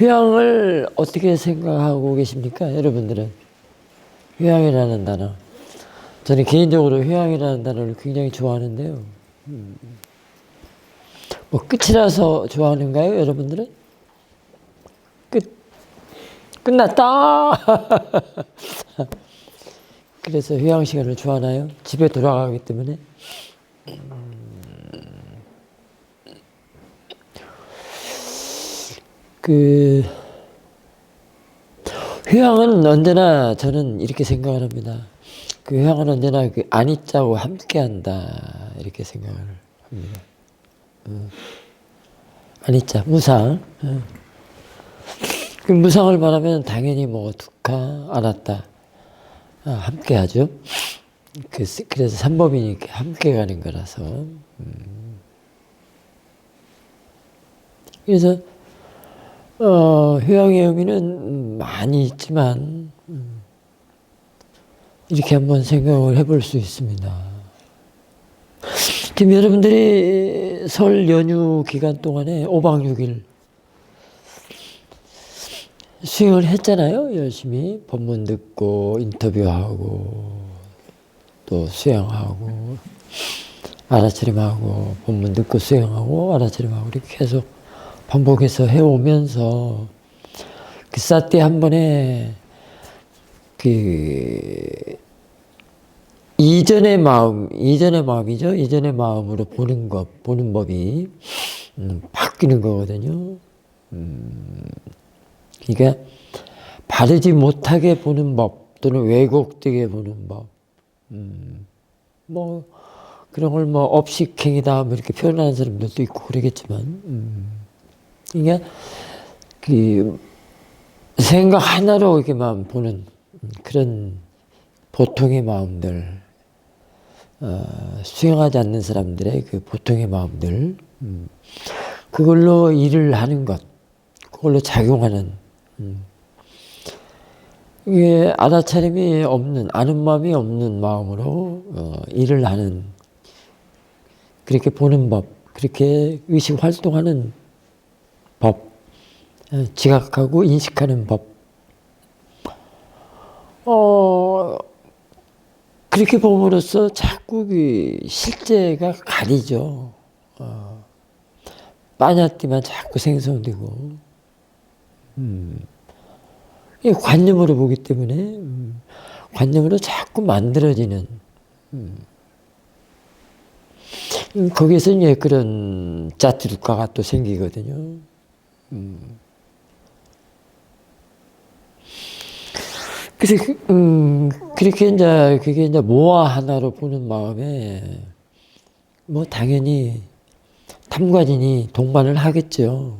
휴양을 어떻게 생각하고 계십니까? 여러분들은 휴양이라는 단어, 저는 개인적으로 휴양이라는 단어를 굉장히 좋아하는데요. 뭐 끝이라서 좋아하는가요, 여러분들은? 끝났다. 그래서 휴양 시간을 좋아하나요? 집에 돌아가기 때문에. 휴양은 언제나 저는 이렇게 생각을 합니다. 휴양은 언제나 아니자고 함께한다 이렇게 생각을 합니다. 아니자 무상. 무상을 말하면 당연히 뭐 두카 아나타 함께하죠. 그래서 삼법인이 이렇게 함께 가는 거라서. 그래서 휴양의 의미는 많이 있지만 이렇게 한번 생각을 해볼 수 있습니다. 지금 여러분들이 설 연휴 기간 동안에 5박 6일 수행을 했잖아요. 열심히 법문 듣고 인터뷰하고 또 수행하고 알아차림하고 법문 듣고 수행하고 알아차림하고 이렇게 계속 반복해서 해오면서 사티 한 번에 이전의 마음이죠. 이전의 마음으로 보는 법이 바뀌는 거거든요. 그러니까 바르지 못하게 보는 법 또는 왜곡되게 보는 법, 뭐 그런 걸 뭐 업식행위다 뭐 이렇게 표현하는 사람들도 있고 그러겠지만, 그러니까 생각 하나로 이렇게만 보는 그런 보통의 마음들, 수행하지 않는 사람들의 보통의 마음들, 그걸로 일을 하는 것, 그걸로 작용하는, 이게 알아차림이 없는, 아는 마음이 없는 마음으로 일을 하는, 그렇게 보는 법, 그렇게 의식 활동하는 법, 지각하고 인식하는 법. 그렇게 봄으로써 자꾸 실제가 가리죠. 빠냐띠만 자꾸 생성되고, 관념으로 보기 때문에, 관념으로 자꾸 만들어지는, 거기에서 이제 그런 짜투르가가 또 생기거든요. 그래서, 그렇게 그게 모아 하나로 보는 마음에, 뭐, 당연히, 탐관인이 동반을 하겠죠.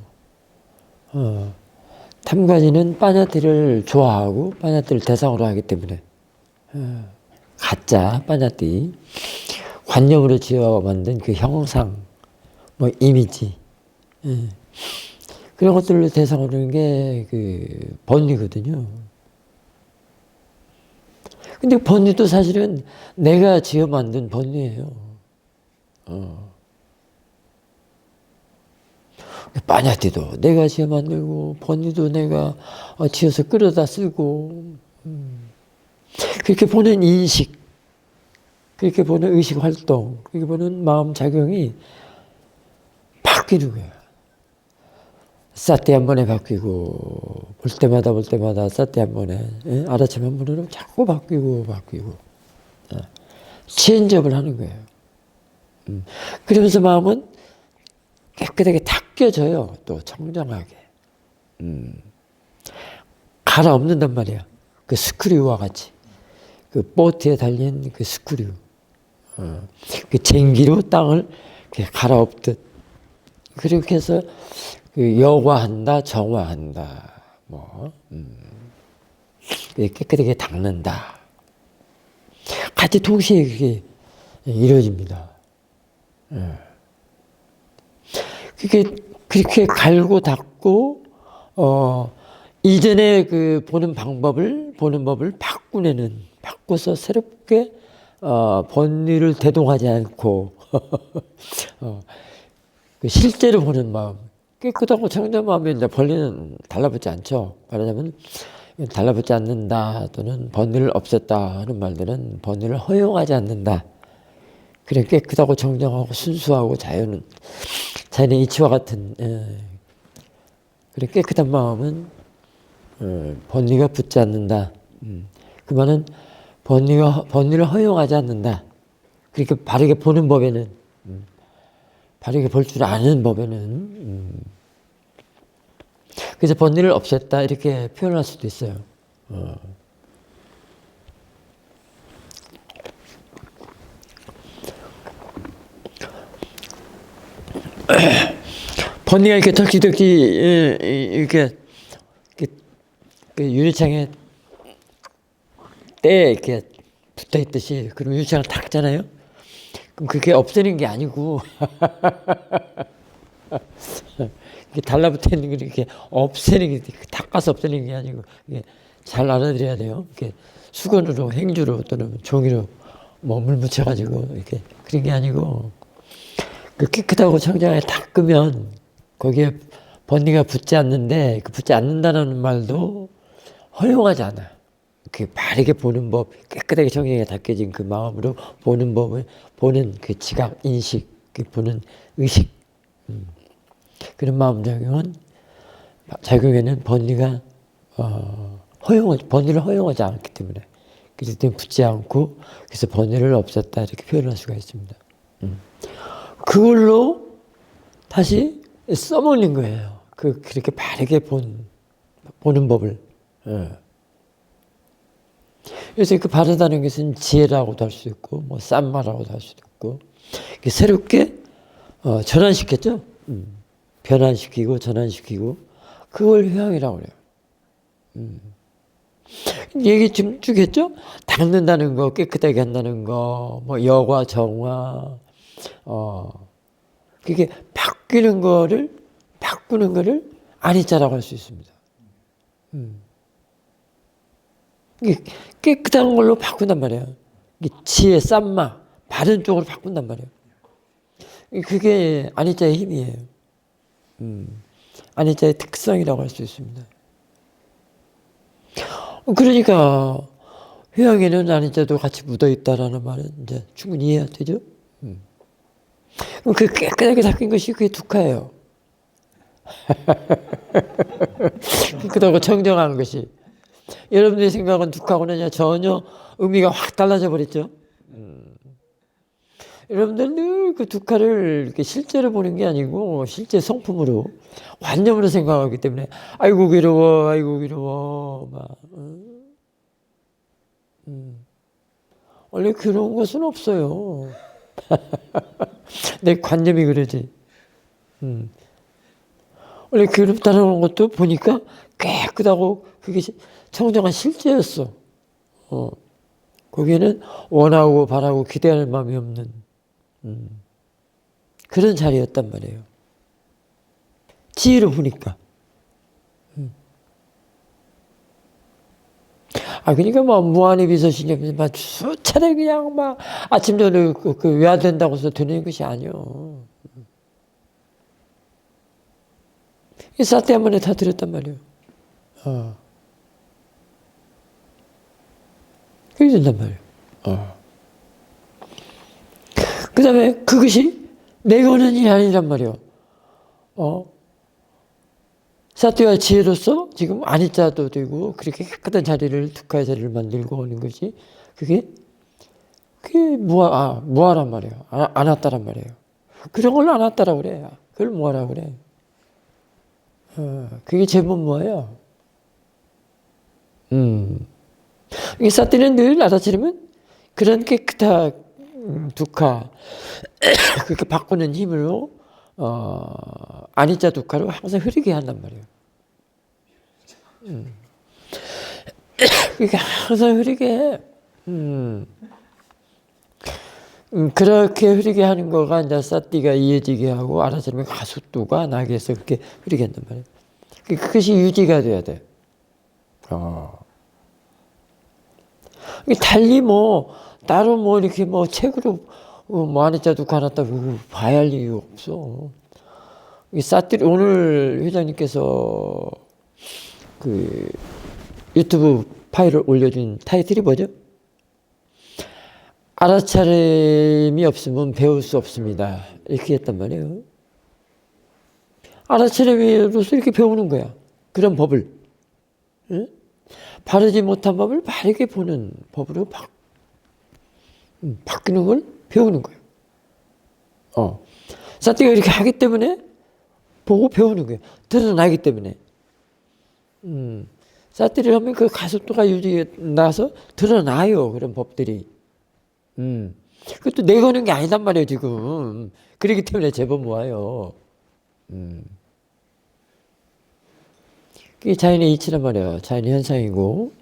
탐관인은 빠냐띠를 좋아하고, 빠냐띠를 대상으로 하기 때문에, 가짜 빠냐띠, 관념으로 지어 만든 그 형상, 뭐, 이미지, 그런 것들을 대상으로 하는 게 번뇌거든요. 근데 번뇌도 사실은 내가 지어 만든 번뇌예요. 빠냐띠도 내가 지어 만들고, 번뇌도 내가 지어서 끌어다 쓰고, 그렇게 보는 인식, 그렇게 보는 의식 활동, 그렇게 보는 마음 작용이 바뀌는 거예요. 사티 한 번에 바뀌고, 볼 때마다 사티 한 번에, 아라침 한 번으로 자꾸 바뀌고, 체인지업을 하는 거예요. 그러면서 마음은 깨끗하게 닦여져요. 또 청정하게. 갈아엎는단 말이야. 그 스크류와 같이. 그 보트에 달린 그 스크류. 그 쟁기로 땅을 갈아엎듯. 그렇게 해서 여과한다, 정화한다. 뭐, 깨끗하게 닦는다. 같이 동시에 그게 이루어집니다. 그렇게 갈고 닦고, 이전에 보는 법을 바꿔서 새롭게, 번뇌를 대동하지 않고, 실제로 보는 마음, 깨끗하고 청정한 마음에 이제 번뇌는 달라붙지 않죠. 말하자면 달라붙지 않는다 또는 번뇌를 없앴다 하는 말들은 번뇌를 허용하지 않는다. 그래 깨끗하고 정정하고 순수하고 자연의 이치와 같은 그래 깨끗한 마음은 번뇌가 붙지 않는다. 그 말은 번뇌를 허용하지 않는다. 그렇게 바르게 보는 법에는 바르게 볼 줄 아는 법에는 그래서 번뇌를 없앴다 이렇게 표현할 수도 있어요. 번뇌가 이렇게 덕지덕지 이렇게 그 유리창에 때에 이렇게 붙어 있듯이 그럼 유리창을 닦잖아요. 그럼 그게 없애는 게 아니고 이렇게 달라붙어 있는 걸 이렇게 없애는 게 닦아서 없애는 게 아니고 이게 잘 알아들어야 돼요. 이렇게 수건으로 행주로 또는 종이로 뭐 물 묻혀가지고 이렇게 그런 게 아니고 그 깨끗하고 청정하게 닦으면 거기에 번뇌가 붙지 않는데 그 붙지 않는다는 말도 허용하지 않아. 그 바르게 보는 법, 깨끗하게 청정하게 닦여진 그 마음으로 보는 법을 보는 그 지각, 인식, 그 보는 의식 그런 마음 작용에는 번뇌가 번뇌를 허용하지 않기 때문에 그래서 붙지 않고 그래서 번뇌를 없앴다 이렇게 표현할 수가 있습니다. 그걸로 다시 써먹는 거예요. 그렇게 바르게 보는 법을. 그래서 그 바르다는 것은 지혜라고도 할 수 있고, 뭐 쌈마라고도 할 수도 있고, 새롭게 전환시켰죠. 변환시키고 전환시키고 그걸 회양이라고 그래요. 얘기 좀 쭉 했죠. 닦는다는 거, 깨끗하게 한다는 거, 뭐 여과 정화, 그게 바꾸는 거를 아니자라고 할 수 있습니다. 이게 깨끗한 걸로 바꾼단 말이에요. 이게 지혜, 쌈마, 바른 쪽으로 바꾼단 말이에요. 그게 아니자의 힘이에요. 아니자의 특성이라고 할 수 있습니다. 그러니까 회양에는 아니자도 같이 묻어 있다라는 말은 이제 충분히 이해가 되죠. 그럼 그 깨끗하게 닦인 것이 그게 두카예요. 깨끗하고 청정한 것이. 여러분들의 생각은 두카고는 전혀 의미가 확 달라져 버렸죠. 여러분들 늘 그 두카를 이렇게 실제로 보는 게 아니고 실제 성품으로 관념으로 생각하기 때문에 아이고 괴로워 막 원래 괴로운 것은 없어요. 내 관념이 그러지. 원래 괴롭다는 것도 보니까 깨끗하고 그게 청정한 실제였어. 거기에는 원하고 바라고 기대할 마음이 없는 그런 자리였단 말이에요. 지혜로 보니까. 그러니까 뭐 무한의 비서신념이 막 수차례 그냥 막 아침 저녁 외화된다고 해서 되는 것이 아니요. 이 사태 한 번에 다 들었단 말이에요. 그게 된단 말이에요. 그 다음에 그것이 내 권한이 아니란 말이에요. 사태와 지혜로서 지금 아니자도 되고 그렇게 깨끗한 자리를 두카의 자리를 만들고 오는 것이 그게 무아란 말이에요. 안 왔다란 말이에요. 그런 걸 안 왔다라고 그래. 그걸 무아라고 그래. 그게 제법 무아예요. 이 사태는 늘 알아차리면 그런 깨끗한 두카 그렇게 바꾸는 힘으로 아니자 두카로 항상 흐르게 한단 말이에요. 그게 항상 흐르게 해. 그렇게 흐르게 하는 거가 이제 사띠가 이어지게 하고 알아차리면 가속도가 나게 해서 그렇게 흐르게 한단 말이에요. 그것이 유지가 돼야 돼. 달리 따로 이렇게 책으로 아니자 두카 나왔다 봐야 할 이유 없어. 이 사투리 오늘 회장님께서 그 유튜브 파일을 올려준 타이틀이 뭐죠? 알아차림이 없으면 배울 수 없습니다. 이렇게 했단 말이에요. 알아차림으로서 이렇게 배우는 거야. 그런 법을. 응? 바르지 못한 법을 바르게 보는 법으로 바뀌는 걸 배우는 거예요. 사띠가 이렇게 하기 때문에 보고 배우는 거예요. 드러나기 때문에. 사띠를 하면 그 가속도가 나서 드러나요. 그런 법들이. 그것도 내거는 게 아니단 말이에요, 지금. 그렇기 때문에 제법 모아요. 그게 자연의 이치란 말이에요. 자연의 현상이고,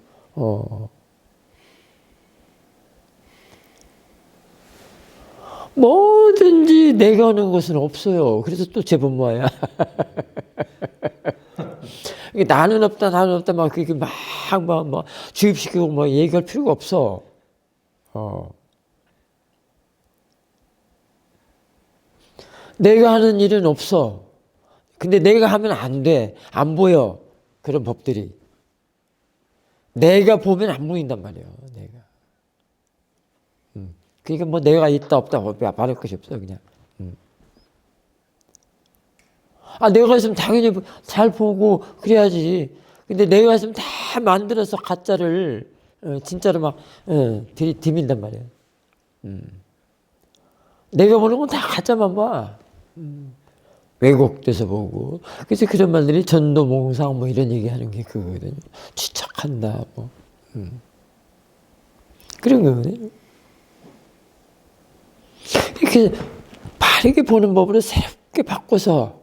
뭐든지 내가 하는 것은 없어요. 그래서 또 제법 모아야. 나는 없다, 막, 그렇게 막 주입시키고 얘기할 필요가 없어. 내가 하는 일은 없어. 근데 내가 하면 안 돼. 안 보여. 그런 법들이. 내가 보면 안 보인단 말이에요. 내가. 그러니까 내가 있다 없다 말할 것이 없어 그냥. 내가 있으면 당연히 잘 보고 그래야지. 근데 내가 있으면 다 만들어서 가짜를 진짜로 막 들이민단 말이에요. 내가 보는 건 다 가짜만 봐. 왜곡돼서 보고. 그래서 그런 말들이 전도몽상 이런 얘기하는 게 그거거든요. 추측한다 그런 거거든요. 이렇게 바르게 보는 법으로 새롭게 바꿔서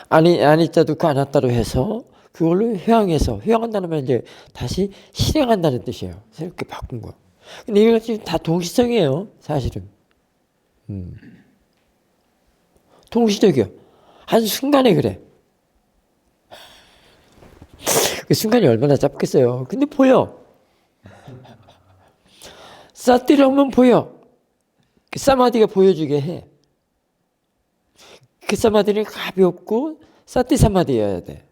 아니자도 그 아나따로 해서 그걸로 회양한다는 말 이제 다시 실행한다는 뜻이에요. 새롭게 바꾼 거. 근데 이거 지금 다 동시성이에요. 사실은. 동시적이요. 한순간에 그래. 그 순간이 얼마나 짧겠어요. 근데 보여. 사띠를 하면 보여. 그 사마디가 보여주게 해. 그 사마디는 가볍고 사띠 사마디여야 돼.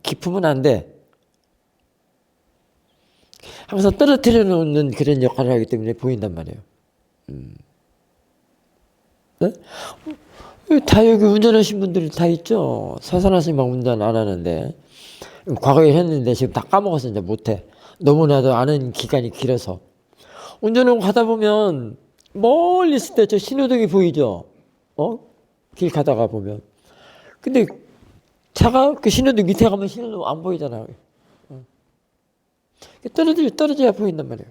깊으면 안 돼. 항상 떨어뜨려 놓는 그런 역할을 하기 때문에 보인단 말이에요. 네? 다 여기 운전하신 분들이 다 있죠. 사산하시 막 운전 안 하는데 과거에 했는데 지금 다 까먹어서 이제 못해. 너무나도 아는 기간이 길어서 운전을 가다 보면 멀리 있을 때 저 신호등이 보이죠. 길 가다가 보면. 근데 차가 그 신호등 밑에 가면 신호등 안 보이잖아요. 떨어져야 보인단 말이에요.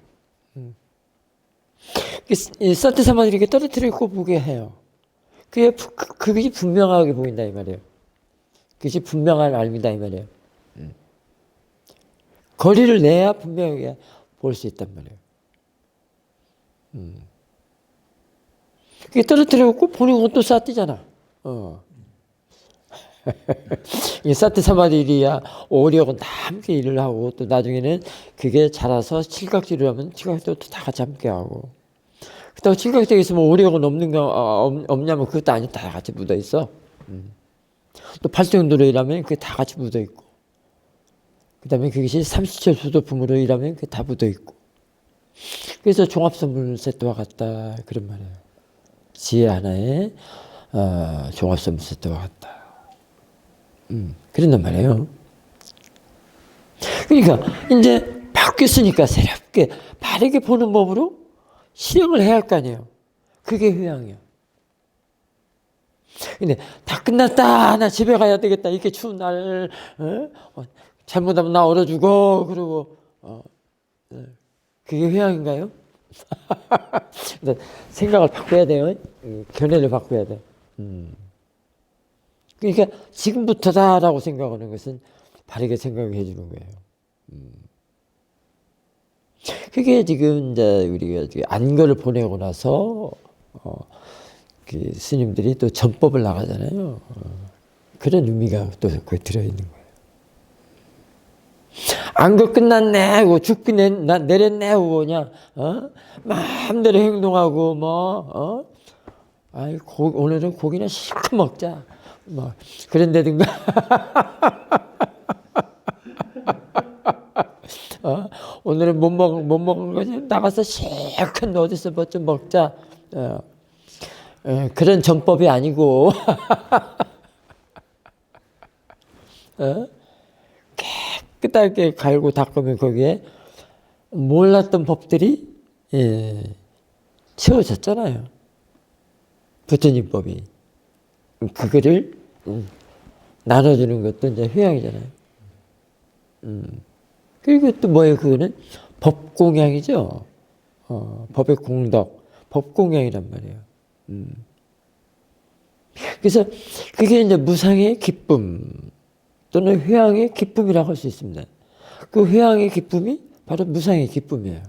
이 사트사마들이 이렇게 떨어뜨리고 보게 해요. 그것이 분명하게 보인다 이 말이에요. 그것이 분명한 알미다 이 말이에요. 거리를 내야 분명하게 볼 수 있단 말이에요. 그게 떨어뜨리고 보는 것도 사티잖아. 이 사티 사마디리야 오력은 다 함께 일을 하고 또 나중에는 그게 자라서 칠각지를 하면 칠각지도 다 같이 함께 하고. 그렇다고 칠각지에 있으면 오력은 없냐면 그것도 아니 다 같이 묻어 있어. 또 팔등도로 일하면 그게 다 같이 묻어 있고. 그다음에 그것이 삼시철 수도품으로 일하면 그게 다 묻어 있고. 그래서 종합선물 세트와 같다 그런 말이에요. 지혜 하나에 종합선물 세트와 같다. 그런단 말이에요. 그러니까 이제 바뀌었으니까 새롭게 바르게 보는 법으로 실행을 해야 할 거 아니에요. 그게 회양이에요. 근데 다 끝났다. 나 집에 가야 되겠다. 이렇게 추운 날 잘못하면 나 얼어 죽어. 그러고 그게 회양인가요? 생각을 바꿔야 돼요. 견해를 바꿔야 돼. 그러니까 지금부터다라고 생각하는 것은 바르게 생각해 주는 거예요. 그게 지금 이제 우리가 안거를 보내고 나서 그 스님들이 또 전법을 나가잖아요. 그런 의미가 또 거기 들어있는 거예요. 안거 끝났네 하고 죽기 내렸네 하고 그냥 마음대로 행동하고 아이, 오늘은 고기나 실컷 먹자. 뭐, 그런다든가. 오늘은 못 먹은 거지. 나가서 실컷 어디서 뭐 좀 먹자. 그런 전법이 아니고, 깨끗하게 갈고 닦으면 거기에 몰랐던 법들이, 채워졌잖아요. 부처님법이. 그거를, 나눠주는 것도 이제 회양이잖아요. 그리고 또 뭐예요? 그거는 법공양이죠. 법의 공덕, 법공양이란 말이에요. 그래서 그게 이제 무상의 기쁨 또는 회양의 기쁨이라고 할 수 있습니다. 그 회양의 기쁨이 바로 무상의 기쁨이에요.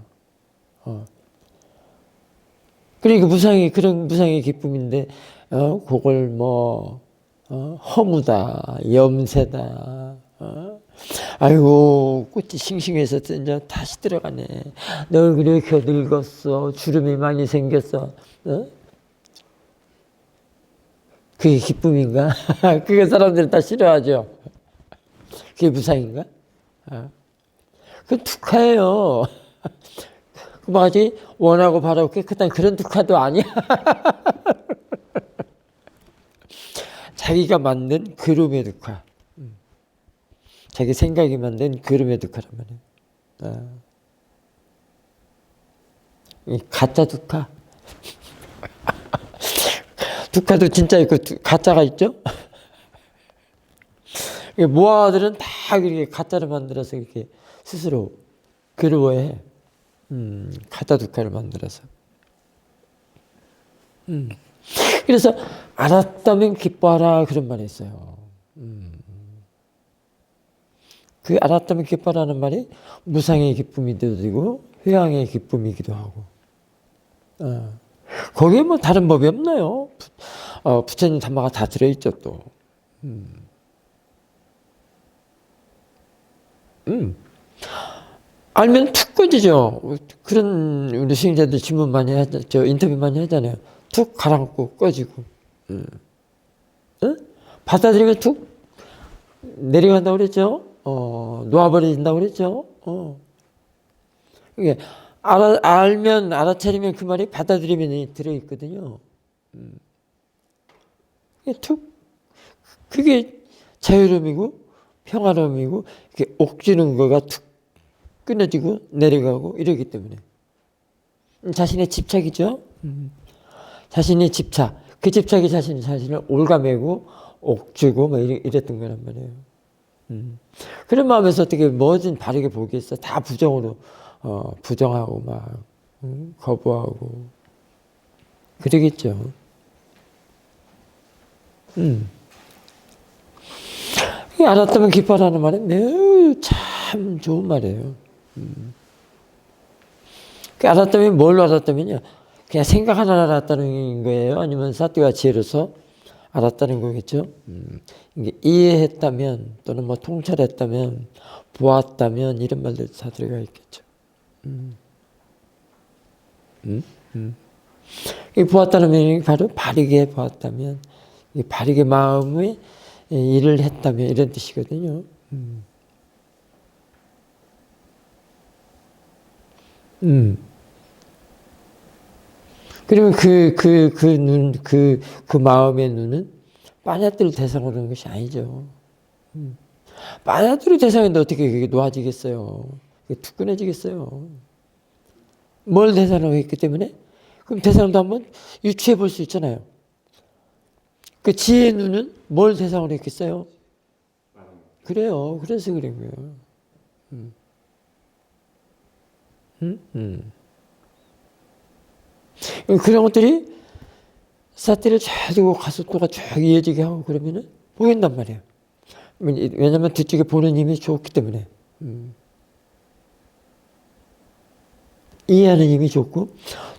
그러니까 그런 무상의 기쁨인데, 그걸 뭐, 허무다, 염세다, 아이고, 꽃이 싱싱해서 이제 다시 들어가네. 너 얼굴이 이렇게 늙었어. 주름이 많이 생겼어. 그게 기쁨인가? 그게 사람들이 다 싫어하죠. 그게 무상인가? 그건 두카예요. 그 뭐지? 원하고 바라고 깨끗한 그런 두카도 아니야. 자기가 만든 그름의 두카. 자기 생각이 만든 그름의 두카란 말이에요. 이 가짜 두카. 두카도 진짜 있고 가짜가 있죠? 모아들은 다 이렇게 가짜를 만들어서 이렇게 스스로 괴로워해. 가짜 두카를 만들어서. 그래서 알았다면 기뻐하라 그런 말이 있어요. 그 알았다면 기뻐하라는 말이 무상의 기쁨이기도 되고 회양의 기쁨이기도 하고. 거기에 뭐 다른 법이 없나요? 부처님 담화가 다 들어있죠 또. 알면 툭 꺼지죠. 그런 우리 스님자들 질문 많이 하죠. 인터뷰 많이 하잖아요. 툭 가라앉고 꺼지고. 받아들이면 툭 내려간다고 그랬죠. 놓아버린다고 그랬죠. 이게 알면 알아차리면 그 말이 받아들이면 들어있거든요. 툭 그게 자유로움이고 평화로움이고 이렇게 옥주는 거가 툭 끊어지고 내려가고 이러기 때문에 자신의 집착이죠. 자신의 집착, 그 집착이 자신을 올가매고 옥주고 뭐 이랬던 거란 말이에요. 그런 마음에서 어떻게 뭐든 바르게 보겠어? 다 부정으로 부정하고 막 거부하고 그러겠죠. 알았다면 기뻐라는 말은 매우 참 좋은 말이에요. 알았다면 뭘 알았다면요? 그냥 생각 하나 알았다는 거예요? 아니면 사띠와 지혜로서 알았다는 거겠죠? 이게 이해했다면 또는 뭐 통찰했다면 보았다면 이런 말들 다 들어가 있겠죠. 이 보았다는 면이 바로 바르게 보았다면, 바르게 마음의 일을 했다면 이런 뜻이거든요. 그러면 그 마음의 눈은 빠냐뜨를 대상으로 하는 것이 아니죠. 빠냐뜨를 대상인데 어떻게 그게 놓아지겠어요? 그게 툭 끊어지겠어요? 뭘 대상으로 했기 때문에? 그럼 대상도 한번 유추해 볼 수 있잖아요. 그 지혜의 눈은 뭘 대상으로 했겠어요? 그래요. 그래서 그런 거예요. 그런 것들이 사태를 잘 두고 가속도가 쭉 이어지게 하고 그러면은 보인단 말이에요. 왜냐면 뒤쪽에 보는 힘이 좋기 때문에. 이해하는 힘이 좋고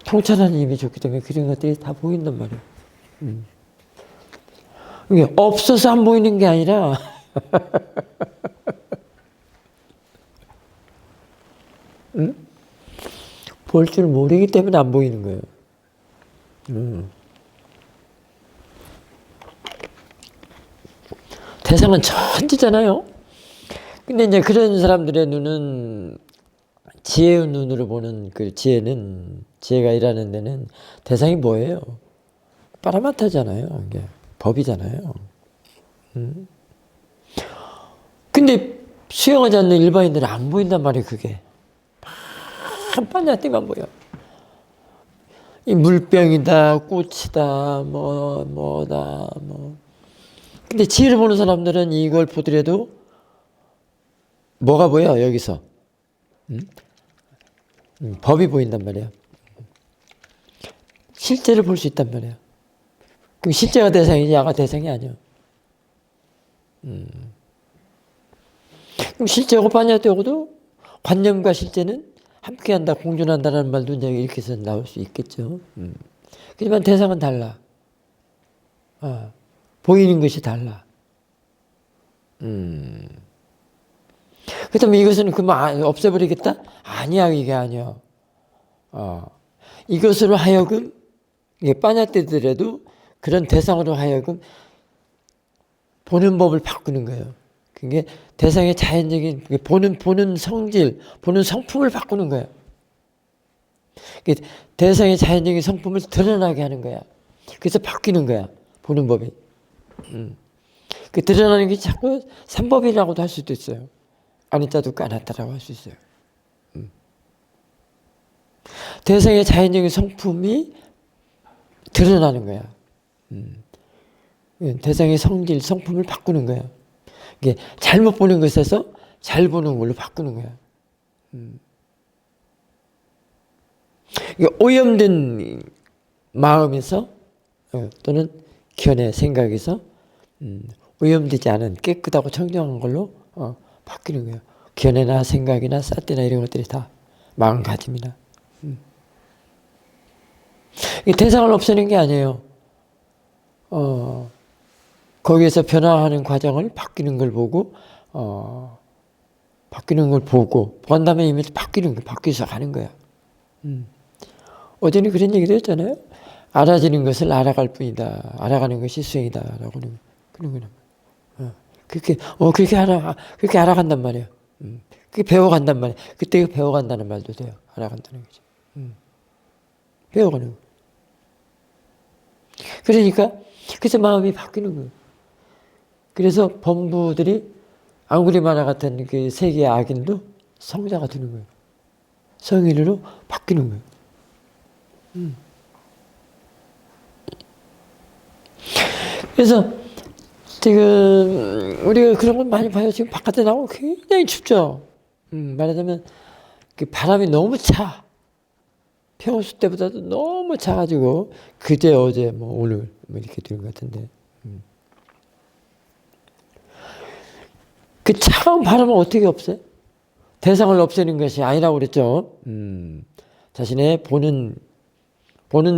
통찰하는 힘이 좋기 때문에 그런 것들이 다 보인단 말이에요. 이게 없어서 안 보이는 게 아니라 볼 줄 모르기 때문에 안 보이는 거예요. 대상은 천지잖아요. 근데 이제 그런 사람들의 눈은 지혜의 눈으로 보는 그 지혜가 일하는 데는 대상이 뭐예요? 빠라마타잖아요. 이게 법이잖아요. 근데 수행하지 않는 일반인들은 안 보인단 말이에요, 그게. 반야띠만 보여. 이 물병이다, 꽃이다, 뭐다. 근데 지혜를 보는 사람들은 이걸 보더라도 뭐가 보여, 여기서? 법이 보인단 말이야. 실제를 볼 수 있단 말이야. 그럼 실제가 대상이지, 야가 대상이 아니야. 그럼 실제하고 반야띠하고도 관념과 실제는 함께한다, 공존한다라는 말도 이제 이렇게 해서 나올 수 있겠죠. 하지만 대상은 달라. 보이는 것이 달라. 그렇다면 이것은 그만 없애버리겠다? 아니야, 이게 아니야. 이것으로 하여금, 이게 빠냐떼더라도 그런 대상으로 하여금 보는 법을 바꾸는 거예요. 그게 대상의 자연적인, 보는 성질, 보는 성품을 바꾸는 거예요. 대상의 자연적인 성품을 드러나게 하는 거야. 그래서 바뀌는 거야. 보는 법이. 그 드러나는 게 자꾸 삼법이라고도 할 수도 있어요. 아니따도 까놨다라고 할 수 있어요. 대상의 자연적인 성품이 드러나는 거야. 대상의 성질, 성품을 바꾸는 거야. 이게 잘못 보는 것에서 잘 보는 걸로 바꾸는 거야. 오염된 마음에서 또는 견해, 생각에서 오염되지 않은 깨끗하고 청정한 걸로 바뀌는 거예요. 견해나 생각이나 사태나 이런 것들이 다 마음가짐이나. 대상을 없애는 게 아니에요. 거기에서 변화하는 과정을 바뀌는 걸 보고 본 다음에 이미 바뀌는 거, 바뀌어서 가는 거야. 어제는 그런 얘기도 했잖아요. 알아지는 것을 알아갈 뿐이다. 알아가는 것이 수행이다라고 그런 거는. 그렇게 알아간단 말이에요. 그게 배워간단 말이에요. 그때 배워간다는 말도 돼요. 알아간다는 거죠. 배워가는 거. 그러니까 그래서 마음이 바뀌는 거예요. 그래서 범부들이 앙구리마나 같은 그 세계의 악인도 성자가 되는 거예요. 성인으로 바뀌는 거예요. 그래서 지금 우리가 그런 걸 많이 봐요. 지금 바깥에 나오면 굉장히 춥죠. 말하자면 그 바람이 너무 차. 평소 때보다도 너무 차가지고 그제 어제 오늘 이렇게 되는 것 같은데. 그 차가운 바람을 어떻게 없애? 대상을 없애는 것이 아니라고 그랬죠. 자신의 보는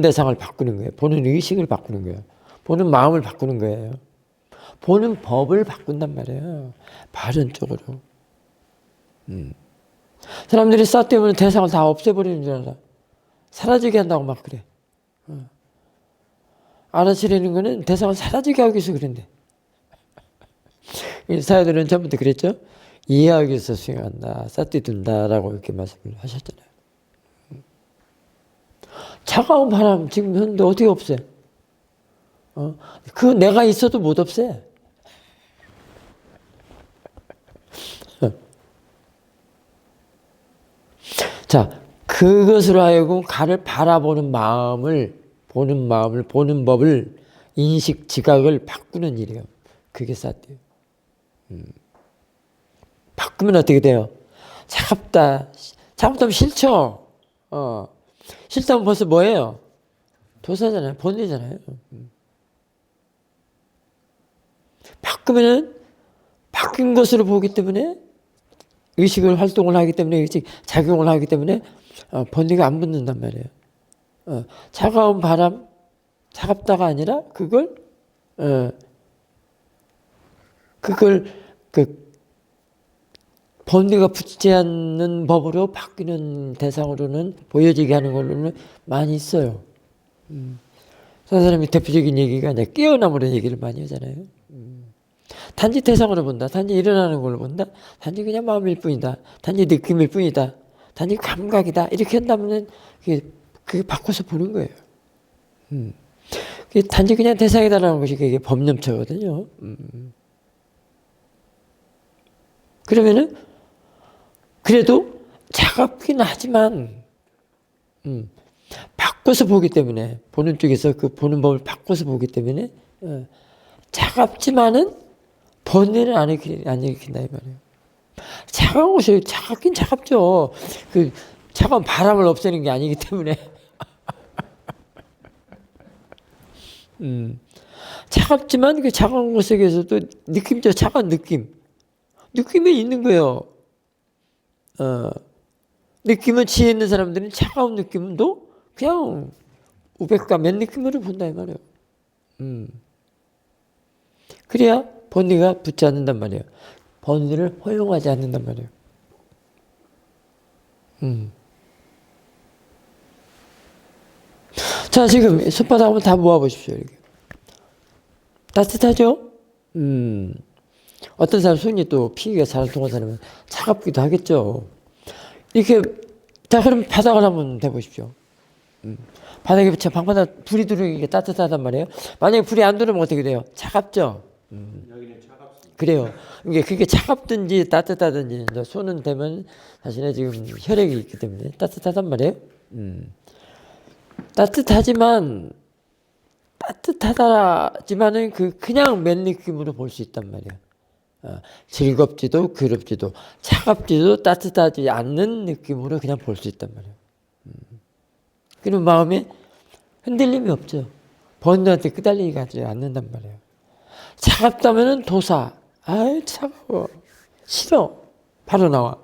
대상을 바꾸는 거예요. 보는 의식을 바꾸는 거예요. 보는 마음을 바꾸는 거예요. 보는 법을 바꾼단 말이에요. 바른 쪽으로. 사람들이 싸 때문에 대상을 다 없애버리는 줄 알아. 사라지게 한다고 막 그래. 알아채려는 거는 대상을 사라지게 하기 위해서 그런데. 사회들은 전부터 그랬죠. 이해하기 위해서 수행한다. 싹디 둔다라고 이렇게 말씀을 하셨잖아요. 차가운 바람 지금 현재 어떻게 없애? 그 내가 있어도 못 없애. 자, 그것으로 하여금 가를 바라보는 마음을, 보는 법을, 인식, 지각을 바꾸는 일이에요. 그게 쌌대요. 바꾸면 어떻게 돼요? 차갑다면 싫죠? 싫다면 벌써 뭐예요? 도사잖아요. 본능이잖아요. 바꾸면은 바뀐 것으로 보기 때문에 의식을 활동을 하기 때문에 의식 작용을 하기 때문에 번뇌가 안 붙는단 말이에요. 차가운 바람, 차갑다가 아니라 그걸 번뇌가 붙지 않는 법으로 바뀌는 대상으로는 보여지게 하는 걸로는 많이 있어요. 그 사람이 대표적인 얘기가 이제 깨어남으로 얘기를 많이 하잖아요. 단지 대상으로 본다. 단지 일어나는 걸로 본다. 단지 그냥 마음일 뿐이다. 단지 느낌일 뿐이다. 단지 감각이다. 이렇게 한다면 그게 바꿔서 보는 거예요. 그게 단지 그냥 대상이다라는 것이 그게 법념처거든요. 그러면은 그래도 차갑긴 하지만 바꿔서 보기 때문에 보는 쪽에서 그 보는 법을 바꿔서 보기 때문에 차갑지만은 번뇌를 안 일으킨다 이 말이에요. 차가운 것이 차갑긴 차갑죠. 그 차가운 바람을 없애는 게 아니기 때문에 차갑지만 그 차가운 것 속에서도 느낌적 차가운 느낌이 있는 거예요. 느낌은 지혜 있는 사람들은 차가운 느낌도 그냥 우백과 맨 느낌으로 본다 이 말이에요. 그래야 번뇌가 붙지 않는단 말이에요. 번뇌를 허용하지 않는단 말이에요. 자, 지금 손바닥 한번 다 모아보십시오. 이렇게. 따뜻하죠? 어떤 사람 손이 또 피기가 잘 통한 사람은 차갑기도 하겠죠. 이렇게, 자, 그럼 바닥을 한번 대보십시오. 바닥에 방바닥 불이 들어오는 게 따뜻하단 말이에요. 만약에 불이 안 들어오면 어떻게 돼요? 차갑죠? 여기는 차갑습니다. 그래요. 그게 차갑든지 따뜻하든지 손은 대면 자신의 지금 혈액이 있기 때문에 따뜻하단 말이에요. 따뜻하지만은 그냥 맨 느낌으로 볼 수 있단 말이에요. 즐겁지도 그럽지도 차갑지도 따뜻하지 않는 느낌으로 그냥 볼 수 있단 말이에요. 그리고 마음에 흔들림이 없죠. 번뇌한테 끄달리지 않는단 말이에요. 차갑다면은 도사. 아유 차가워. 싫어. 바로 나와.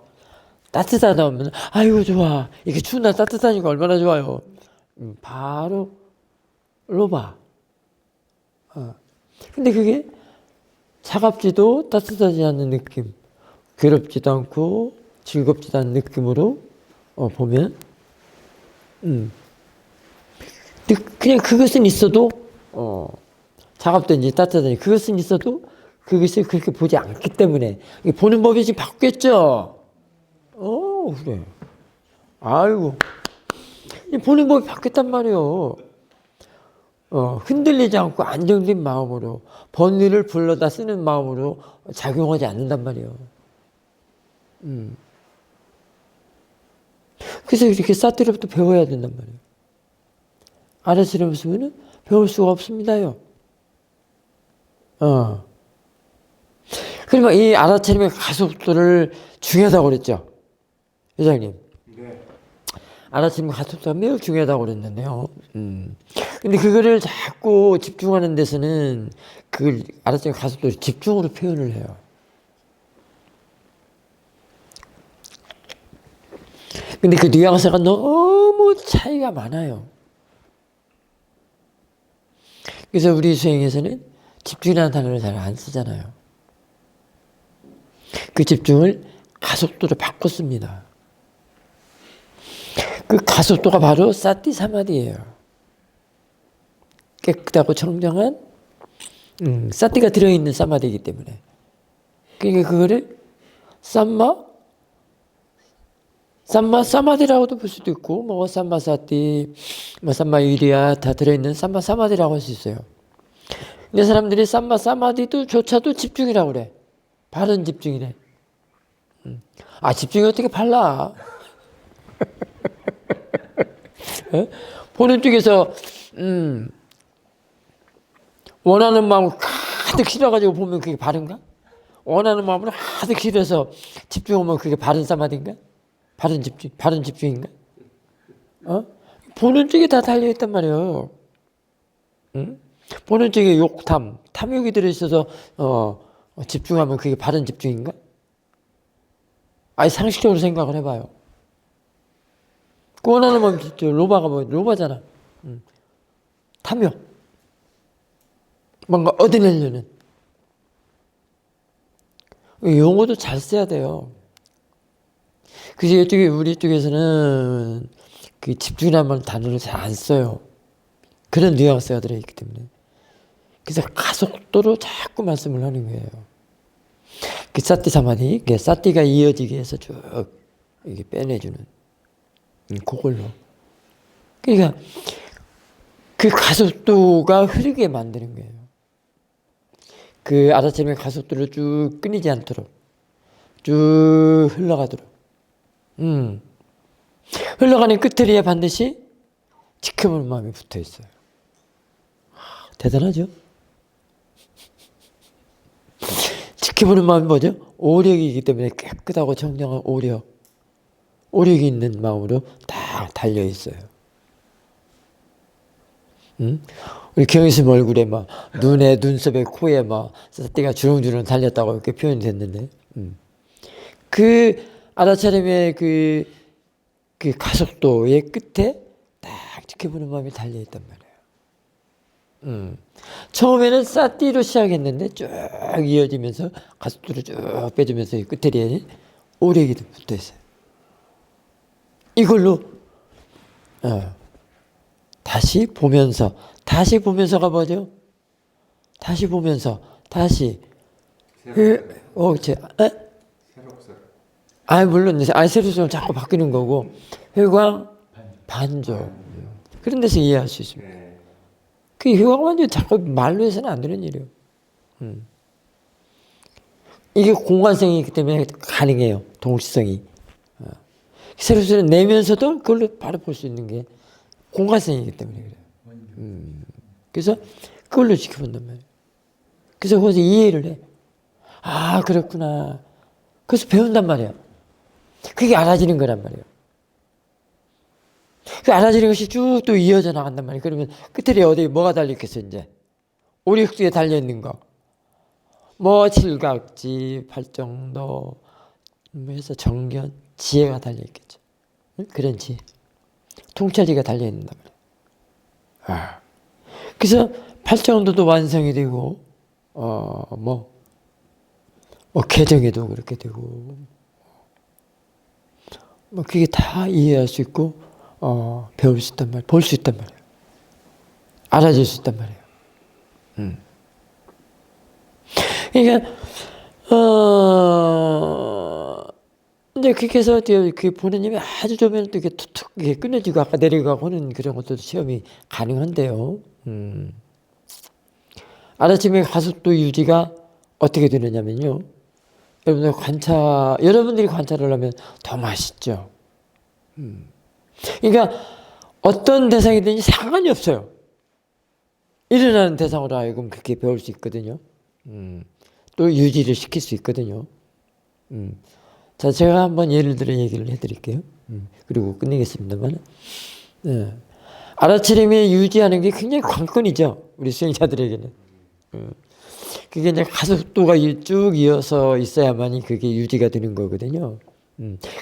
따뜻하다면 아이고 좋아. 이렇게 추운 날 따뜻하니까 얼마나 좋아요. 바로 로바. 근데 그게 차갑지도 따뜻하지 않는 느낌, 괴롭지도 않고 즐겁지도 않은 느낌으로 보면 그냥 그것은 있어도 차갑든지 따뜻하든지 그것은 있어도 그것을 그렇게 보지 않기 때문에 보는 법이 지금 바뀌었죠. 그래. 아이고 보는 법이 바뀌었단 말이에요. 흔들리지 않고 안정된 마음으로 번뇌를 불러다 쓰는 마음으로 작용하지 않는단 말이에요. 그래서 이렇게 사투리부터 배워야 된단 말이에요. 알아차림 없으면 배울 수가 없습니다요. 그러면 이 알아차림의 가속도를 중요하다고 그랬죠. 회장님. 네. 알아차림 가속도가 매우 중요하다고 그랬는데요. 근데 그거를 자꾸 집중하는 데서는 그걸 알아차림 가속도를 집중으로 표현을 해요. 근데 그 뉘앙스가 너무 차이가 많아요. 그래서 우리 수행에서는 집중이라는 단어를 잘 안 쓰잖아요. 그 집중을 가속도로 바꿨습니다. 그 가속도가 바로 사티 사마디예요. 깨끗하고 청정한 사티가 들어있는 사마디이기 때문에. 그러니까 그거를 사마디라고도 볼 수도 있고, 뭐 삼마사티, 뭐 삼마위리아 다 들어있는 사마디라고 할 수 있어요. 근데 사람들이 사마디도 조차도 집중이라고 그래. 바른 집중이래. 집중이 어떻게 발라? 보는 쪽에서 원하는 마음을 가득 실어가지고 보면 그게 바른가? 원하는 마음을 가득 실어서 집중하면 그게 바른 사마디인가? 바른 집중인가? 보는 쪽에 다 달려있단 말이에요. 보는 쪽에 탐욕이 들어있어서 집중하면 그게 바른 집중인가? 상식적으로 생각을 해봐요. 원하는 마음 로바가 로바잖아. 탐욕. 뭔가 얻어내려는. 용어도 잘 써야 돼요. 그래서 우리 쪽에서는 그 집중이라는 단어를 잘 안 써요. 그런 뉘앙스가 들어있기 때문에. 그래서 가속도로 자꾸 말씀을 하는 거예요. 그 사티 사마디, 그 사티가 이어지게 해서 쭉 이게 빼내주는 그걸로. 그러니까 그 가속도가 흐르게 만드는 거예요. 그 아라차림의 가속도를 쭉 끊이지 않도록 쭉 흘러가도록. 흘러가는 끝에리에 반드시 지켜보는 마음이 붙어 있어요. 대단하죠? 지켜보는 마음이 뭐죠? 오력이기 때문에 깨끗하고 정정한 오력이 있는 마음으로 다 달려 있어요. 우리 경희스님 얼굴에 막 눈에, 눈썹에, 코에 막 사띠가 주렁주렁 달렸다고 이렇게 표현이 됐는데, 그 알아차림의 그 가속도의 끝에 딱 지켜보는 마음이 달려 있단 말이에요. 처음에는 사띠로 시작했는데 쭉 이어지면서 가속도를 쭉 빼주면서 끝에 오력이 붙어 있어요. 이걸로 다시 보면서가 뭐죠? 다시 보면서 다시 물론 새록새록 자꾸 바뀌는 거고 회광 반조 그런 데서 이해할 수 있습니다. 그 회광 반조 자꾸 말로 해서는 안 되는 일이에요. 이게 공간성이 있기 때문에 가능해요. 동시성이. 새록새록 내면서도 그걸로 바로 볼 수 있는 게 공간성이기 때문에 그래요. 그래서 그걸로 지켜본단 말이에요. 그래서 거기서 이해를 해. 아, 그렇구나. 그래서 배운단 말이에요. 그게 알아지는 거란 말이에요. 그 알아지는 것이 쭉 또 이어져 나간단 말이에요. 그러면 끝에 어디 뭐가 달려있겠어, 이제? 오력수에 달려있는 거. 뭐, 칠각지, 팔정도, 해서 정견, 지혜가 달려있겠죠. 그런 지혜. 통찰지가 달려있는단 말이에요. 그래서 팔정도도 완성이 되고, 개정에도 그렇게 되고, 그게 다 이해할 수 있고, 배울 수 있단 말이에요. 볼 수 있단 말이에요. 알아질 수 있단 말이에요. 그러니까, 이제 그렇게 해서 그 보느님이 아주 좋으면 또 이렇게 툭툭 이렇게 끊어지고 아까 내려가고 하는 그런 것도 시험이 가능한데요. 아라침의 가속도 유지가 어떻게 되느냐면요. 여러분들이 관찰을 하면 더 맛있죠. 그러니까 어떤 대상이든지 상관이 없어요. 일어나는 대상으로 하여금 그렇게 배울 수 있거든요. 또 유지를 시킬 수 있거든요. 자, 제가 한번 예를 들어 얘기를 해드릴게요. 그리고 끝내겠습니다만. 알아차림에 유지하는 게 굉장히 관건이죠. 우리 수행자들에게는. 그게 이제 가속도가 쭉 이어서 있어야만이 그게 유지가 되는 거거든요.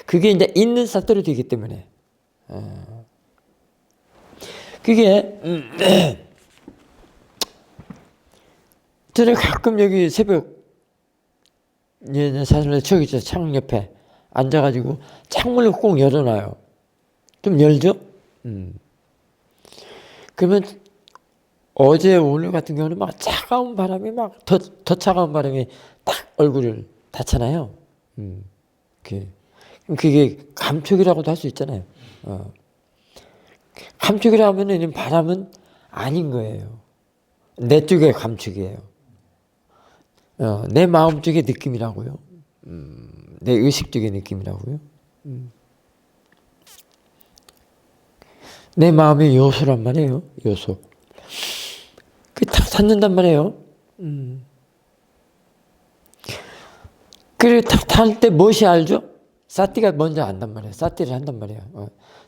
그게 이제 있는 사태로 되기 때문에. 그게, 저는 가끔 여기 새벽, 사실 저기 창 옆에 앉아가지고 창문을 꼭 열어놔요. 좀 열죠? 그러면 어제 오늘 같은 경우는 막 차가운 바람이 막 더 차가운 바람이 딱 얼굴을 닿잖아요. 그게 감촉이라고도 할 수 있잖아요. 감촉이라 하면은 바람은 아닌 거예요. 내 쪽의 감촉이에요. 내 마음 쪽의 느낌이라고요. 내 의식 쪽의 느낌이라고요. 내 마음의 요소란 말이에요. 요소. 그게 딱 닿는단 말이에요. 그리고 딱 닿을 때 무엇이 알죠? 사띠가 먼저 안단 말이에요. 사띠를 한단 말이에요.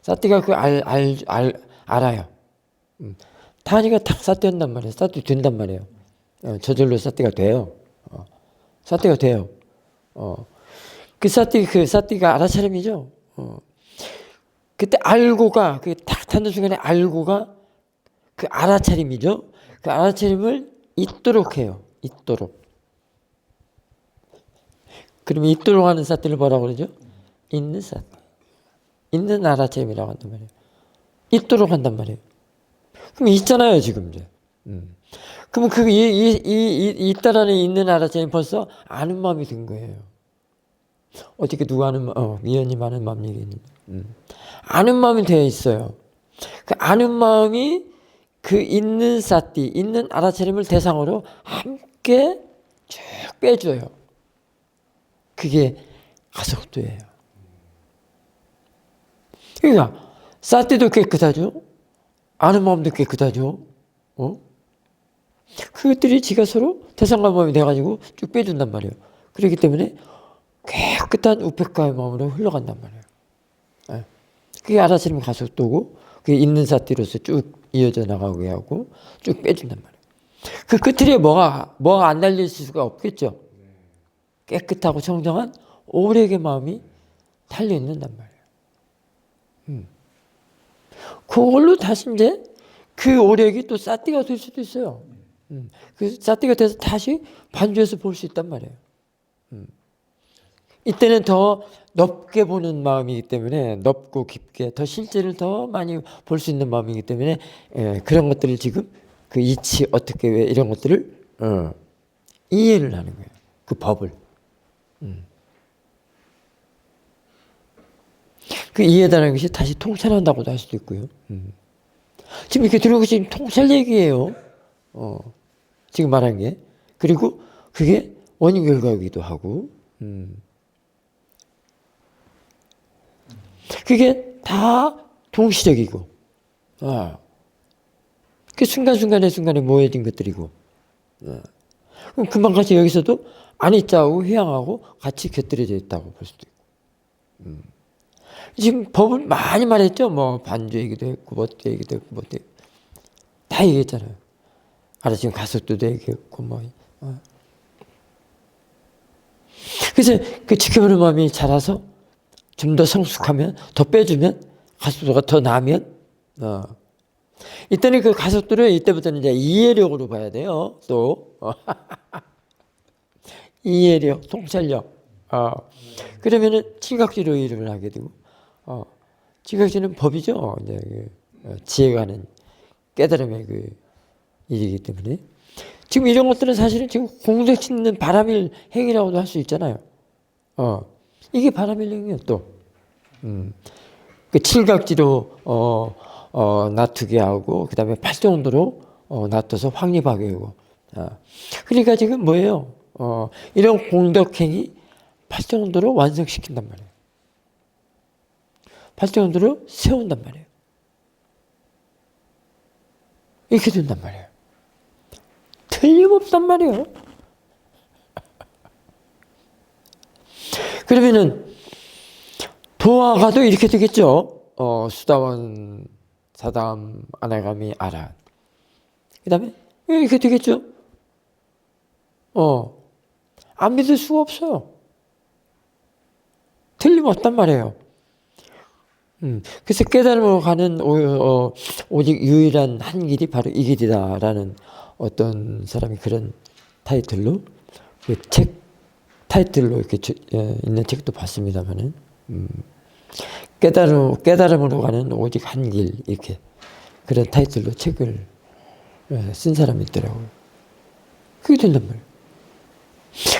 사띠가 알아요. 닿으니까 탁 사띠 한단 말이에요. 사띠 된단 말이에요. 저절로 사띠가 돼요. 사띠가 돼요. 그 사띠가 알아차림이죠. 그때 알고가, 그 탁 닿는 순간에 알고가 그 알아차림이죠. 그 알아차림을 있도록 해요. 있도록. 그러면 있도록 하는 사띠를 뭐라고 그러죠? 있는 사띠. 있는 알아차림이라고 한단 말이에요. 있도록 한단 말이에요. 그럼 있잖아요, 지금 이제. 그러면 그 이 딸 안에 있는 알아차림이 벌써 아는 마음이 된 거예요. 어떻게 누가 아는 미연님 아는 마음 얘기했는데 아는 마음이 되어 있어요. 그 아는 마음이 그 있는 사띠 있는 알아차림을 대상으로 함께 쭉 빼줘요. 그게 가속도예요. 그러니까 사띠도 깨끗하죠. 아는 마음도 깨끗하죠. 그것들이 지가 서로 대상과 마음이 돼가지고 쭉 빼준단 말이에요. 그렇기 때문에 깨끗한 우페카의 마음으로 흘러간단 말이에요. 예. 그게 알아차림 가속도고 그게 있는 사띠로서 쭉 이어져 나가게 하고 쭉 빼준단 말이에요. 그 끝에 뭐가 안 달려있을 수가 없겠죠. 깨끗하고 청정한 오력의 마음이 달려있는단 말이에요. 그걸로 다시 이제 그 오력이 또 사띠가 될 수도 있어요. 그 사띠가 돼서 다시 반주해서 볼 수 있단 말이에요. 이때는 더 넓게 보는 마음이기 때문에 넓고 깊게 더 실제를 더 많이 볼 수 있는 마음이기 때문에 그런 것들을 지금 그 이치 어떻게 왜 이런 것들을 이해를 하는 거예요. 그 법을. 그 이해라는 것이 다시 통찰한다고도 할 수도 있고요. 지금 이렇게 들어오고 지금 통찰 얘기예요. 지금 말한 게. 그리고 그게 원인 결과이기도 하고. 그게 다 동시적이고. 그 순간순간에 모여진 것들이고. 그럼 금방 같이 여기서도 아니자하고 회양하고 같이 곁들여져 있다고 볼 수도 있고. 지금 법을 많이 말했죠. 뭐 반주 얘기도 했고 뭣도 얘기도 했고 뭣도 다 얘기했잖아요. 지금 가속도도 얘기했고 뭐. 그래서 그 지켜보는 마음이 자라서 좀 더 성숙하면 더 빼주면 가속도가 더 나면 이때는 그 가속도를 이때부터는 이제 이해력으로 봐야 돼요. 또 이해력, 통찰력. 그러면은 칠각지로 이름을 하게 되고 칠각지는 법이죠. 이제 지혜가 하는 깨달음의 그 일이기 때문에 지금 이런 것들은 사실은 지금 공덕 짓는 바람일 행위라고도 할 수 있잖아요. 이게 바람일 행위예요. 또 그 칠각지로 놔두게 하고 그 다음에 팔정도로 놔둬서 확립하게 하고 그러니까 지금 뭐예요? 이런 공덕행위 팔정도로 완성시킨단 말이에요. 팔정도로 세운단 말이에요. 이렇게 된단 말이에요. 틀림없단 말이에요. 그러면은 도화가도 이렇게 되겠죠. 수다원, 사담, 아나가미, 아란. 그 다음에 이렇게 되겠죠. 안 믿을 수가 없어요. 틀림없단 말이에요. 그래서 깨달음으로 가는 오직 유일한 한 길이 바로 이 길이다라는 어떤 사람이 그런 타이틀로 그 책 타이틀로 이렇게 있는 책도 봤습니다만은 깨달음으로 가는 오직 한 길 이렇게 그런 타이틀로 책을 쓴 사람이 있더라고요. 그게 된단 말이에요.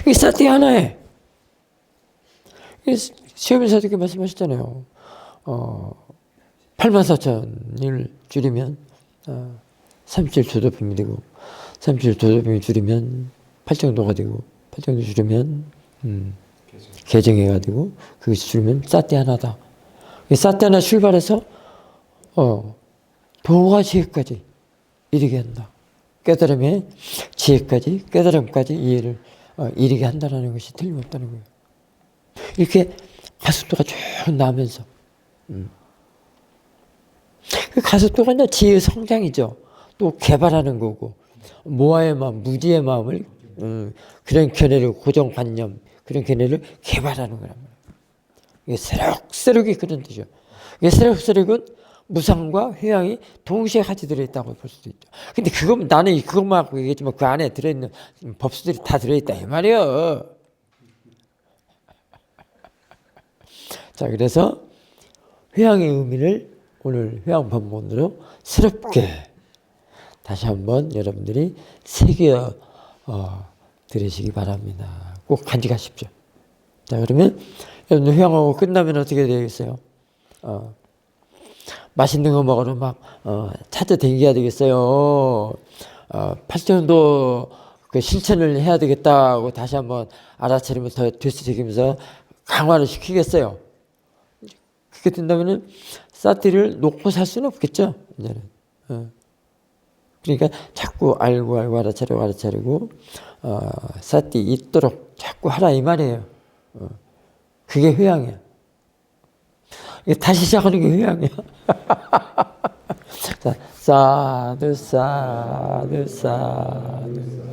이게 사띠 하나에 시험인 사도께 말씀하셨잖아요. 84,000을 줄이면 37도도품이 되고 37도도품이 줄이면 8정도가 되고 8정도 줄이면 개정해가 되고 그것이 줄이면 사띠 하나다. 사띠 하나 출발해서 도가 지혜까지 이르게 한다. 깨달음의 지혜까지 깨달음까지 이해를 이르게 한다는 것이 틀림없다는 거예요. 이렇게 가속도가 쭉 나면서 그 가속도가 이제 지혜의 성장이죠. 또 개발하는 거고 모아의 마음, 무지의 마음을 그런 견해를 고정관념 그런 견해를 개발하는 거란 말이에요. 이게 새록새록이 그런 뜻이죠. 이게 새록새록은 무상과 회양이 동시에 같이 들어있다고 볼 수도 있죠. 근데 나는 그것만 갖고 얘기했지만 그 안에 들어있는 법수들이 다 들어있다 이 말이에요. 자, 그래서 회양의 의미를 오늘 회양법문으로 새롭게 다시 한번 여러분들이 새겨 들으시기 바랍니다. 꼭 간직하십시오. 자, 그러면 여러분들 휴양하고 끝나면 어떻게 되겠어요? 맛있는 거 먹으러 막 찾아다녀야 되겠어요. 8년도 그 실천을 해야 되겠다고 다시 한번 알아차리면서 되새기면서 강화를 시키겠어요. 그렇게 된다면은 사티를 놓고 살 수는 없겠죠. 이제는. 그러니까 자꾸 알고 알아차리고 사티 있도록 자꾸 하라 이 말이에요. 그게 회양이야. 다시 시작하는 게 회양이야. 자, 사두 사두 사두